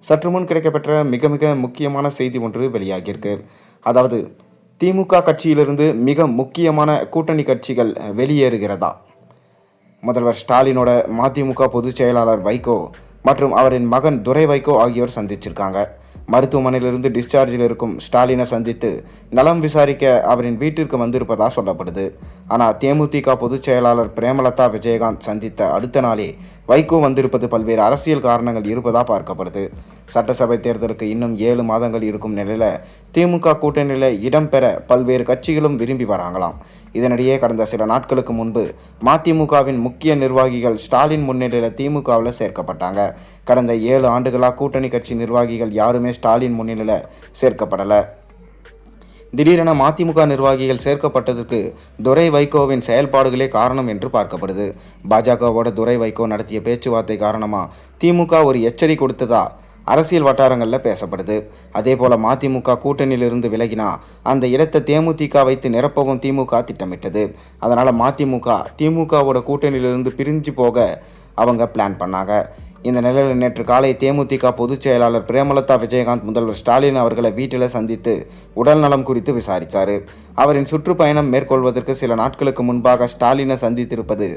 சற்று முன் கிடைக்கப்பெற்ற மிக மிக முக்கியமான செய்தி ஒன்று வெளியாகியிருக்கு. அதாவது திமுக கட்சியிலிருந்து மிக முக்கியமான கூட்டணி கட்சிகள் வெளியேறுகிறதா? முதல்வர் ஸ்டாலினோட மதிமுக பொதுச் செயலாளர் வைகோ மற்றும் அவரின் மகன் துரை வைகோ ஆகியோர் சந்திச்சிருக்காங்க. மருத்துவமனையிலிருந்து டிஸ்சார்ஜில் இருக்கும் ஸ்டாலினை சந்தித்து நலம் விசாரிக்க அவரின் வீட்டிற்கு வந்திருப்பதா சொல்லப்படுது. ஆனால் தேமுதிக பொதுச் செயலாளர் பிரேமலதா விஜயகாந்த் சந்தித்த அடுத்த நாளே வைகோ வந்திருப்பது பல்வேறு அரசியல் காரணங்கள் இருப்பதாக பார்க்கப்படுது. சட்டசபை தேர்தலுக்கு இன்னும் 7 மாதங்கள் இருக்கும் நிலையில் திமுக கூட்டணியில் இடம்பெற பல்வேறு கட்சிகளும் விரும்பி வராங்களாம். இதனிடையே கடந்த சில நாட்களுக்கு முன்பு மதிமுகவின் முக்கிய நிர்வாகிகள் ஸ்டாலின் முன்னிலையில் திமுகவில் சேர்க்கப்பட்டாங்க. கடந்த 7 ஆண்டுகளாக கூட்டணி கட்சி நிர்வாகிகள் யாருமே ஸ்டாலின் முன்னிலையில் சேர்க்கப்படலை. திடீரென மதிமுக நிர்வாகிகள் சேர்க்கப்பட்டதற்கு துரை வைகோவின் செயல்பாடுகளே காரணம் என்று பார்க்கப்படுது. பாஜகவோட துரை வைகோ நடத்திய பேச்சுவார்த்தை காரணமாக திமுக ஒரு எச்சரிக்கை கொடுத்ததா அரசியல் வட்டாரங்களில் பேசப்படுது. அதே போல் மதிமுக கூட்டணியிலிருந்து விலகினா அந்த இடத்தை தேமுதிக வைத்து நிரப்பவும் திமுக திட்டமிட்டது. அதனால் திமுகவோட கூட்டணியிலிருந்து பிரிஞ்சு போக அவங்க பிளான் பண்ணாங்க. இந்த நிலையில் நேற்று காலை தேமுதிக பொதுச் செயலாளர் பிரேமலதா விஜயகாந்த் முதல்வர் ஸ்டாலின் அவர்களை வீட்டில் சந்தித்து உடல் நலம் குறித்து விசாரித்தார். அவரின் சுற்றுப்பயணம் மேற்கொள்வதற்கு சில நாட்களுக்கு முன்பாக ஸ்டாலினை சந்தித்திருப்பது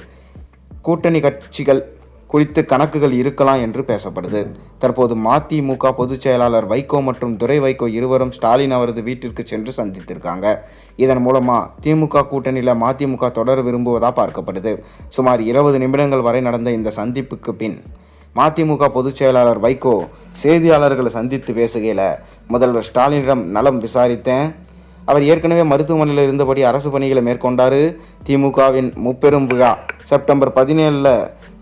கூட்டணி கட்சிகள் குறித்து கணக்குகள் இருக்கலாம் என்று பேசப்படுது. தற்போது மதிமுக பொதுச் செயலாளர் வைகோ மற்றும் துரை வைகோ இருவரும் ஸ்டாலின் அவரது வீட்டிற்கு சென்று சந்தித்திருக்காங்க. இதன் மூலமாக திமுக கூட்டணியில் மதிமுக தொடர விரும்புவதாக பார்க்கப்படுது. சுமார் 20 நிமிடங்கள் வரை நடந்த இந்த சந்திப்புக்கு பின் மதிமுக பொதுச் செயலாளர் வைகோ செய்தியாளர்களை சந்தித்து பேசுகையில், முதல்வர் ஸ்டாலினிடம் நலம் விசாரித்தேன். அவர் ஏற்கனவே மருத்துவமனையில் இருந்தபடி அரசு பணிகளை மேற்கொண்டார். திமுகவின் முப்பெரும் விழா செப்டம்பர் 17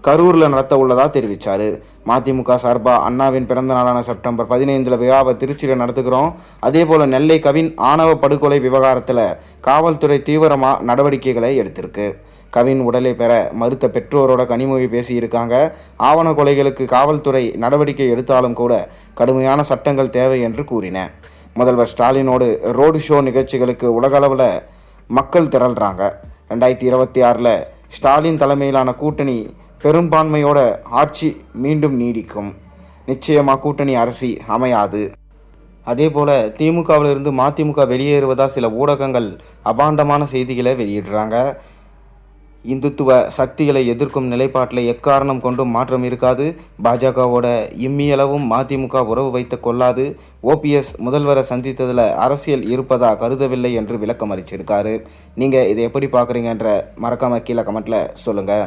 கரூரில் நடத்த உள்ளதாக தெரிவித்தார். மதிமுக சார்பாக அண்ணாவின் பிறந்த நாளான செப்டம்பர் 15 விழாவை திருச்சியில் நடத்துகிறோம். அதே போல் நெல்லை கவின் ஆணவ படுகொலை விவகாரத்தில் காவல்துறை தீவிரமாக நடவடிக்கைகளை எடுத்திருக்கு. கவின் உடலை பெற மறுத்த பெற்றோரோட கனிமொழி பேசியிருக்காங்க. ஆவண கொலைகளுக்கு காவல்துறை நடவடிக்கை எடுத்தாலும் கூட கடுமையான சட்டங்கள் தேவை என்று கூறினேன். முதல்வர் ஸ்டாலினோடு ரோடு ஷோ நிகழ்ச்சிகளுக்கு உலகளவில் மக்கள் திரள்றாங்க. 2026 ஸ்டாலின் தலைமையிலான கூட்டணி பெரும்பான்மையோட ஆட்சி மீண்டும் நீடிக்கும். நிச்சயமாக கூட்டணி அரசு அமையாது. அதே போல் திமுகவிலிருந்து மதிமுக வெளியேறுவதாக சில ஊடகங்கள் அபாண்டமான செய்திகளை வெளியிடுறாங்க. இந்துத்துவ சக்திகளை எதிர்க்கும் நிலைப்பாட்டில் எக்காரணம் கொண்டும் மாற்றம் இருக்காது. பாஜகவோட இம்மியளவும் மதிமுக உறவு வைத்து கொள்ளாது. ஓபிஎஸ் முதல்வரை சந்தித்ததில் அரசியல் இருப்பதா கருதவில்லை என்று விளக்கம் அளிச்சிருக்காரு. நீங்கள் இதை எப்படி பார்க்குறீங்கன்ற மறக்காம கீழே கமெண்ட்டில் சொல்லுங்கள்.